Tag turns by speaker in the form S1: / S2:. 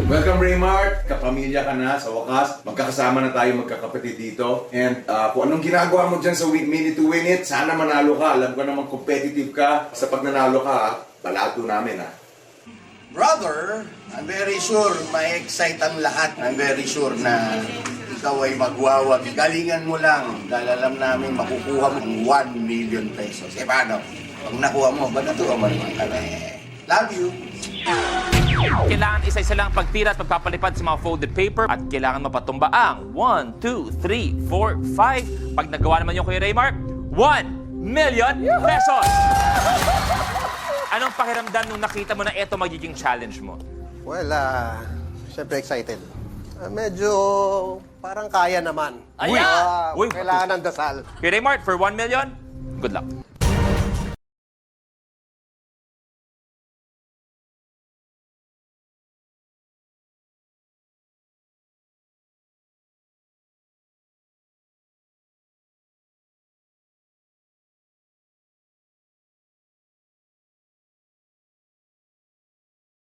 S1: Welcome Raymart, kapamilya ka na sa wakas. Magkakasama na tayo magkakapatid dito. And kung anong ginagawa mo dyan sa Minute to Win It, sana manalo ka. Alam ko naman competitive ka. Sa pag nanalo ka, palado namin ha.
S2: Brother, I'm very sure ma-excite ang lahat. I'm very sure na ikaw ay magwawag. Galingan mo lang dahil alam namin makukuha mo 1 million pesos. Eh paano? Pag nakuha mo, banatuan mo naman kami. Love you.
S3: Kailangan isa-isa lang pagtira at pagpapalipad sa mga folded paper at kailangan mapatumba ang 1, 2, 3, 4, 5. Pag nagawa naman yung Kuya Raymart, 1 million pesos! Anong pakiramdam nung nakita mo na ito magiging challenge mo?
S4: Well, syempre excited. Medyo parang kaya naman.
S3: Ayan! Uy,
S4: Kailangan ng dasal.
S3: Kuya Raymart, for 1 million, good luck.